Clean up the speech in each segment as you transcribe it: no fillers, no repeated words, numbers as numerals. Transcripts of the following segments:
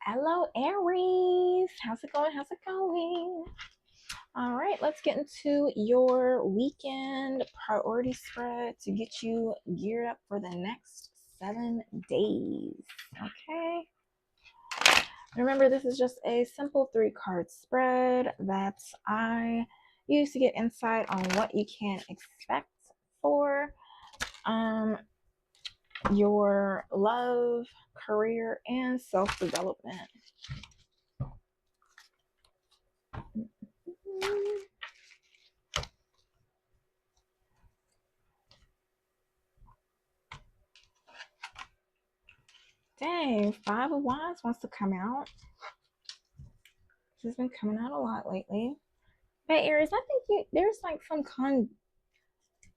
Hello, Aries. How's it going? How's it going? All right, let's get into your weekend priority spread to get you geared up for the next 7 days. Okay. Remember, this is just a simple 3-card spread that I use to get insight on what you can expect for your love, career, and self development. Dang, Five of Wands wants to come out. She's been coming out a lot lately. But Aries, I think there's like some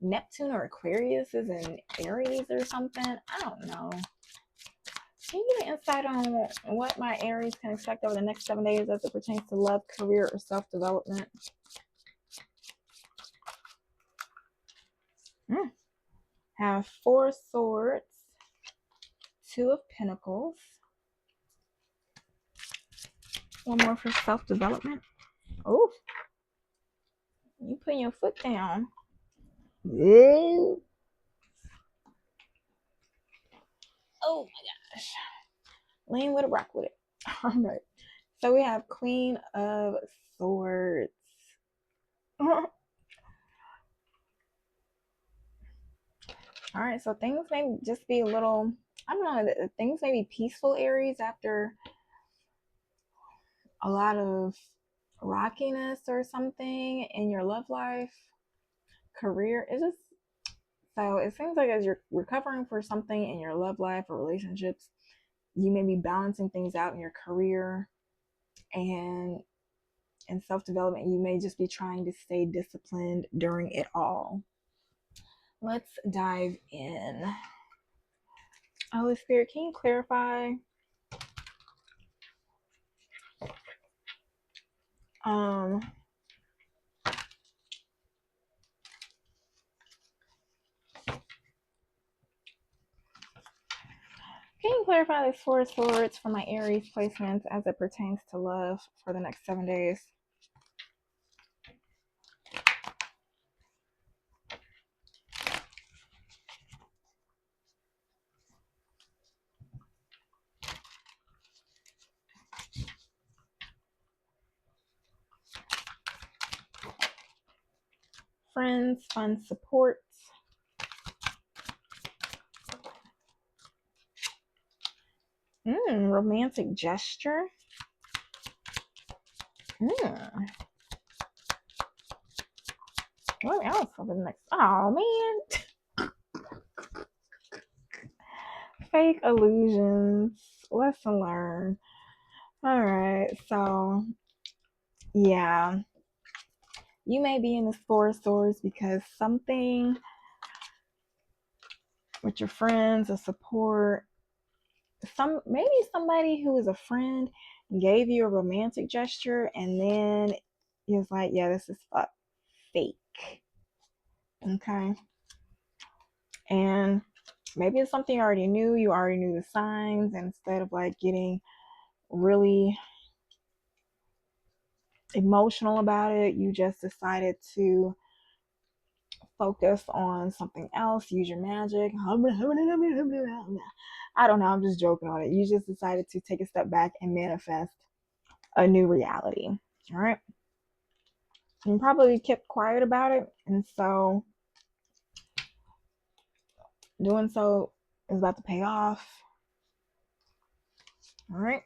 Neptune or Aquarius is in Aries or something. I don't know. Can you give me insight on what my Aries can expect over the next 7 days as it pertains to love, career, or self-development? Have 4 Swords, 2 of Pentacles. One more for self-development. Oh, you putting your foot down. Oh my gosh. Lean with it, rock with it. All right. So we have Queen of Swords. All right. So things may just be a little, I don't know, things may be peaceful, Aries, after a lot of rockiness or something in your love life, career. It's just, so it seems like as you're recovering for something in your love life or relationships, you may be balancing things out in your career and in self-development. You may just be trying to stay disciplined during it all. Let's dive in. Holy Spirit, can you clarify can you clarify this 4 Swords for my Aries placements as it pertains to love for the next 7 days? Friends, fun, support. Romantic gesture. What else for the next? Oh man. Fake illusions. Lesson learned. All right. So yeah, you may be in this 4 Swords because something with your friends or support, maybe somebody who is a friend gave you a romantic gesture and then he was like, yeah, this is fake. Okay. And maybe it's something you already knew the signs, and instead of like getting really emotional about it, you just decided to focus on something else, use your magic. I don't know, I'm just joking on it. You just decided to take a step back and manifest a new reality. All right. You probably kept quiet about it, and so doing so is about to pay off. All right.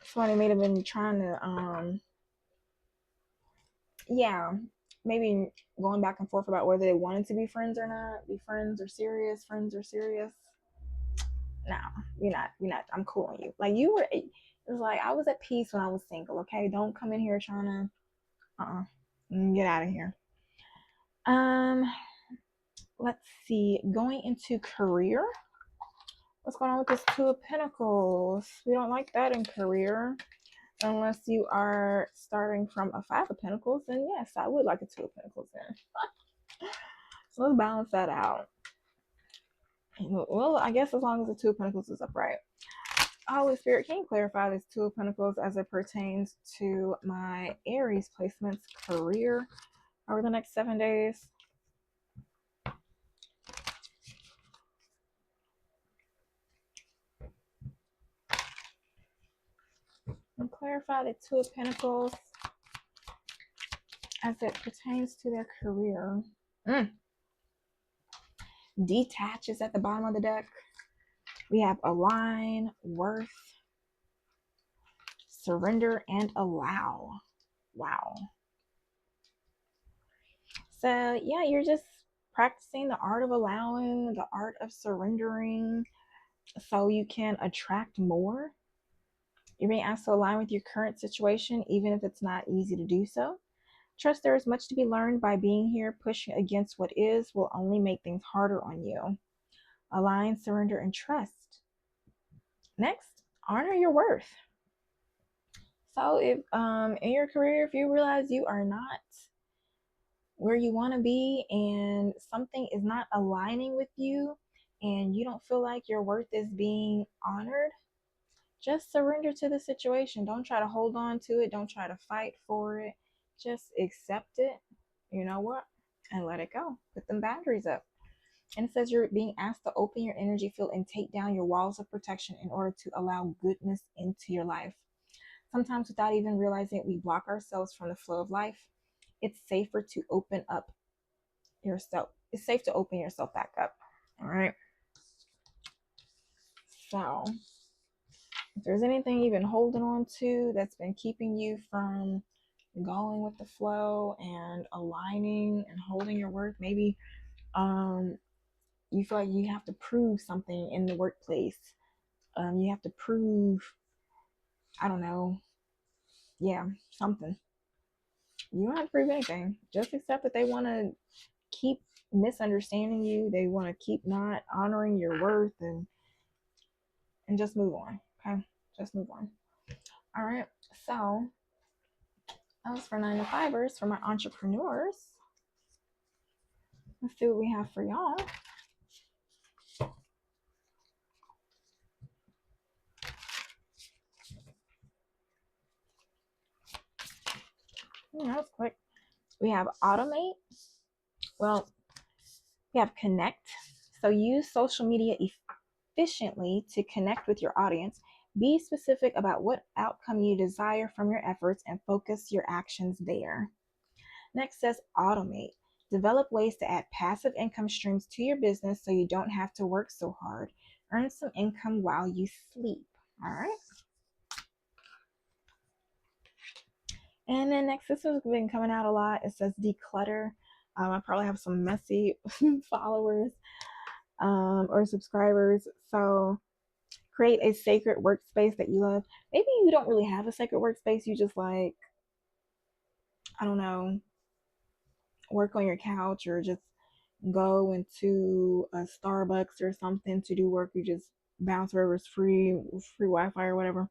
Somebody may have been trying to maybe going back and forth about whether they wanted to be friends or not, be friends or serious. No, you're not. I'm cool on you. Like you were, it was like I was at peace when I was single. Okay, don't come in here trying to, get out of here. Let's see. Going into career, what's going on with this 2 of Pentacles? We don't like that in career. Unless you are starting from a 5 of Pentacles, then yes, I would like a 2 of Pentacles then. So let's balance that out. Well, I guess as long as the Two of Pentacles is upright. Holy Spirit, can you clarify this Two of Pentacles as it pertains to my Aries placements career over the next 7 days? And clarify the Two of Pentacles as it pertains to their career. Detach is at the bottom of the deck. We have align, worth, surrender, and allow. Wow. So yeah, you're just practicing the art of allowing, the art of surrendering, so you can attract more. You're being asked to align with your current situation, even if it's not easy to do so. Trust there is much to be learned by being here. Pushing against what is will only make things harder on you. Align, surrender, and trust. Next, honor your worth. So if in your career, if you realize you are not where you want to be and something is not aligning with you and you don't feel like your worth is being honored, just surrender to the situation. Don't try to hold on to it. Don't try to fight for it. Just accept it. You know what? And let it go. Put them boundaries up. And it says you're being asked to open your energy field and take down your walls of protection in order to allow goodness into your life. Sometimes without even realizing it, we block ourselves from the flow of life. It's safer to open up yourself. It's safe to open yourself back up. All right. So if there's anything you've been holding on to that's been keeping you from going with the flow and aligning and holding your worth, maybe you feel like you have to prove something in the workplace. You have to prove, I don't know, yeah, something. You don't have to prove anything. Just accept that they want to keep misunderstanding you. They want to keep not honoring your worth, and just move on. Okay, just move on. All right. So that was for 9 to 5ers. For my entrepreneurs, let's see what we have for y'all. That was quick. We have automate. Well, we have connect. So use social media efficiently to connect with your audience. Be specific about what outcome you desire from your efforts and focus your actions there. Next says automate. Develop ways to add passive income streams to your business so you don't have to work so hard. Earn some income while you sleep. All right. And then next, this has been coming out a lot. It says declutter. I probably have some messy followers or subscribers. So create a sacred workspace that you love. Maybe you don't really have a sacred workspace. You just like, I don't know, work on your couch or just go into a Starbucks or something to do work. You just bounce wherever it's free Wi-Fi or whatever.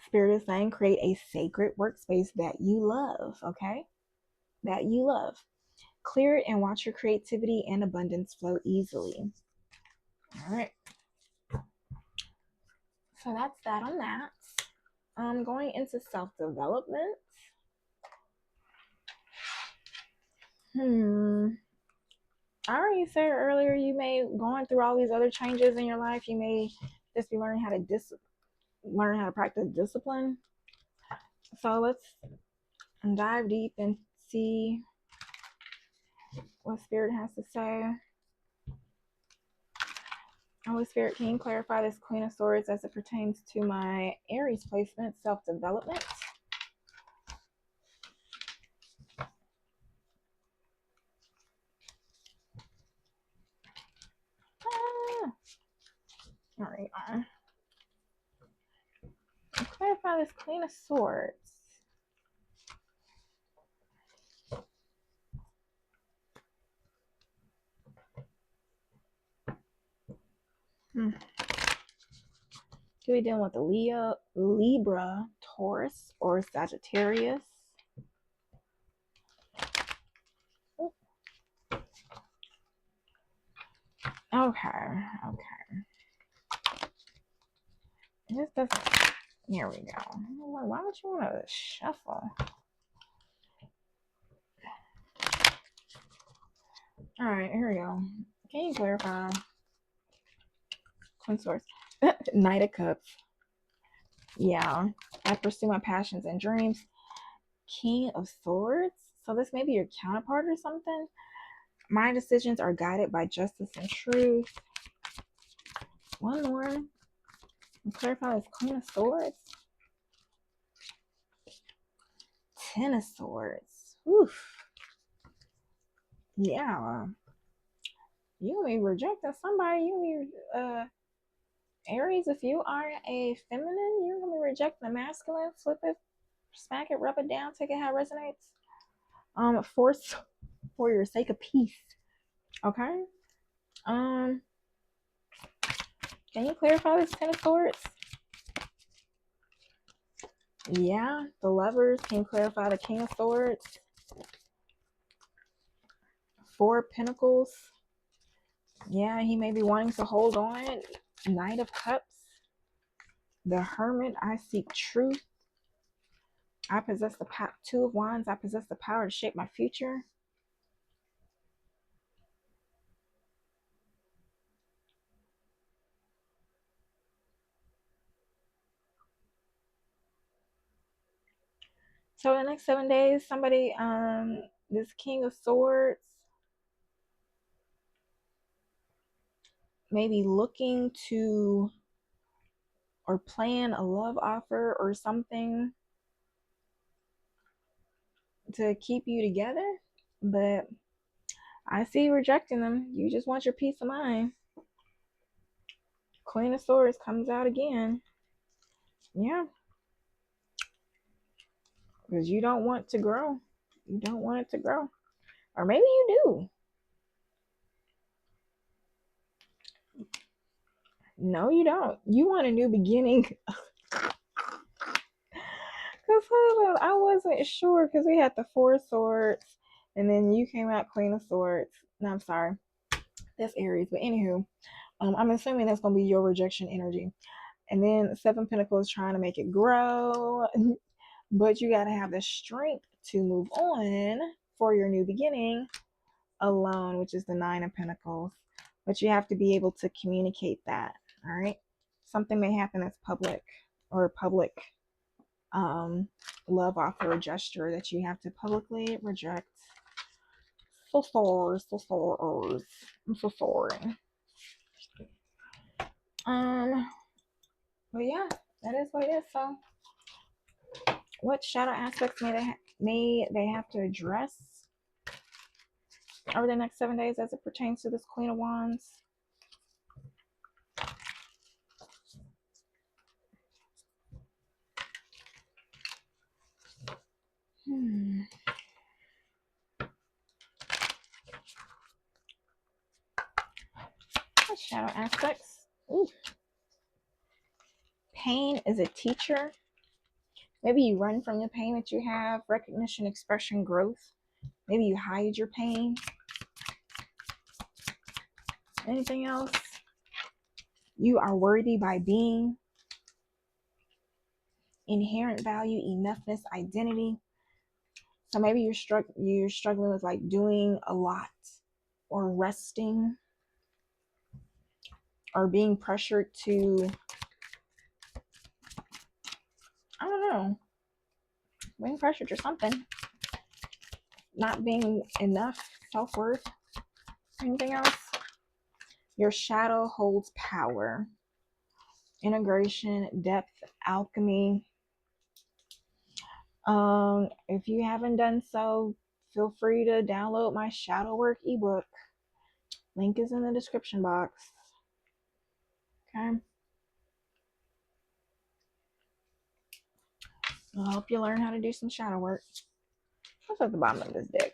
Spirit is saying create a sacred workspace that you love, okay? That you love. Clear it and watch your creativity and abundance flow easily. All right. So that's that on that. Going into self-development. I already said earlier, you may going through all these other changes in your life. You may just be learning how to practice discipline. So let's dive deep and see what Spirit has to say. Holy Spirit, can you clarify this Queen of Swords as it pertains to my Aries placement, self-development? All right. Clarify this Queen of Swords. Could we deal with the Libra, Taurus, or Sagittarius? Okay. This doesn't. Here we go. Why would you want to shuffle? All right, here we go. Can you clarify? Queen Swords. Knight of Cups. Yeah. I pursue my passions and dreams. King of Swords. So this may be your counterpart or something. My decisions are guided by justice and truth. One more. Clarify this Queen of Swords. Ten of Swords. Oof. Yeah. You may reject somebody. You may Aries, if you are a feminine, you're gonna reject the masculine, flip it, smack it, rub it down, take it how it resonates. Force for your sake of peace. Okay. Can you clarify this Ten of Swords? Yeah, the Lovers. Can you clarify the King of Swords? Four of Pentacles. Yeah, he may be wanting to hold on. Knight of Cups. The Hermit. I seek truth. I possess the Two of Wands. I possess the power to shape my future. So in the next 7 days, somebody, this King of Swords, maybe looking to or plan a love offer or something to keep you together, but I see you rejecting them. You just want your peace of mind. Queen of Swords comes out again. Yeah. Because you don't want to grow. You don't want it to grow. Or maybe you do. No, you don't. You want a new beginning. Because hold on, I wasn't sure because we had the Four of Swords and then you came out Queen of Swords. No, I'm sorry. That's Aries. But anywho, I'm assuming that's going to be your rejection energy. And then Seven Pentacles trying to make it grow. But you got to have the strength to move on for your new beginning alone, which is the Nine of Pentacles. But you have to be able to communicate that. All right. Something may happen that's public or public love offer or gesture that you have to publicly reject. So sorry. I'm so sorry. But yeah, that is what it is. So what shadow aspects may they have to address over the next 7 days as it pertains to this Queen of Wands? What shadow aspects? Ooh. Pain is a teacher. Maybe you run from the pain that you have. Recognition, expression, growth. Maybe you hide your pain. Anything else? You are worthy by being. Inherent value, enoughness, identity. So maybe you're struggling with like doing a lot or resting or being pressured to, I don't know, being pressured or something. Not being enough self-worth. Anything else? Your shadow holds power. Integration, depth, alchemy. If you haven't done so, feel free to download my shadow work ebook. Link is in the description box. Okay. I'll help you learn how to do some shadow work. What's at the bottom of this deck?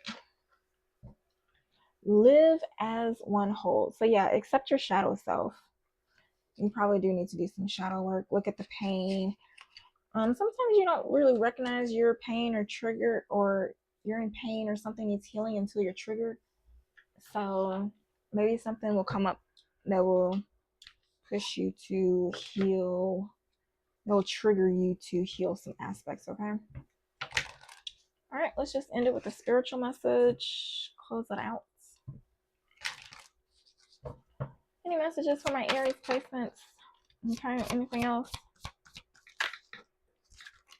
Live as one whole. So yeah, accept your shadow self. You probably do need to do some shadow work. Look at the pain. Sometimes you don't really recognize your pain or trigger, or you're in pain or something needs healing until you're triggered. So maybe something will come up that will push you to heal, that will trigger you to heal some aspects, okay? All right, let's just end it with a spiritual message. Close it out. Any messages for my Aries placements? Okay, anything else?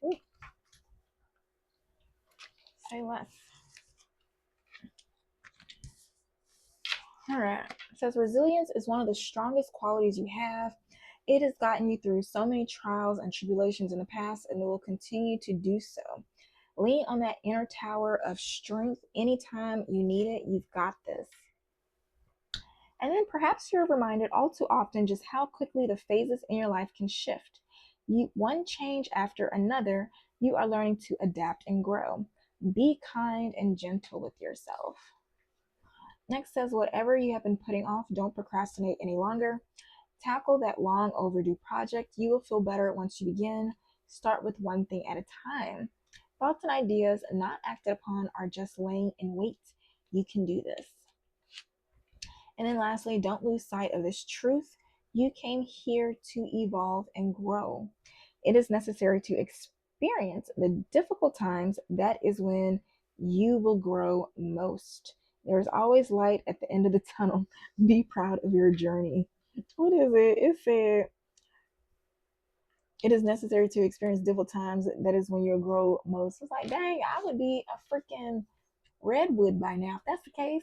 Ooh, say less. All right. It says resilience is one of the strongest qualities you have. It has gotten you through so many trials and tribulations in the past, and it will continue to do so. Lean on that inner tower of strength anytime you need it. You've got this. And then perhaps you're reminded all too often just how quickly the phases in your life can shift. One change after another, you are learning to adapt and grow. Be kind and gentle with yourself. Next says, whatever you have been putting off, don't procrastinate any longer. Tackle that long overdue project. You will feel better once you begin. Start with one thing at a time. Thoughts and ideas not acted upon are just laying in wait. You can do this. And then lastly, don't lose sight of this truth. You came here to evolve and grow. It is necessary to experience the difficult times. That is when you will grow most. There's always light at the end of the tunnel. Be proud of your journey. What is it? It said, it is necessary to experience difficult times. That is when you'll grow most. It's like, dang, I would be a freaking redwood by now if that's the case.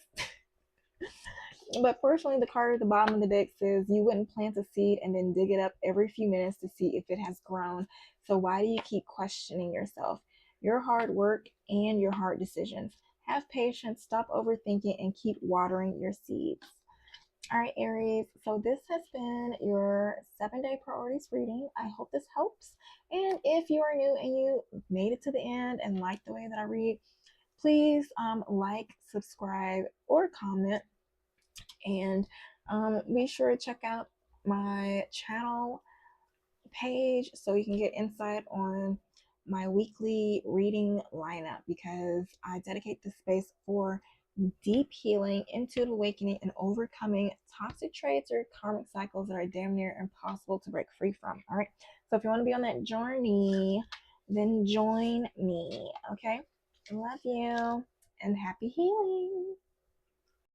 But personally, the card at the bottom of the deck says you wouldn't plant a seed and then dig it up every few minutes to see if it has grown. So why do you keep questioning yourself, your hard work, and your hard decisions? Have patience, stop overthinking, and keep watering your seeds. All right, Aries. So this has been your 7-day priorities reading. I hope this helps. And if you are new and you made it to the end and like the way that I read, please like, subscribe, or comment. And be sure to check out my channel page so you can get insight on my weekly reading lineup, because I dedicate this space for deep healing, intuitive awakening, and overcoming toxic traits or karmic cycles that are damn near impossible to break free from. All right. So if you want to be on that journey, then join me. Okay. Love you and happy healing.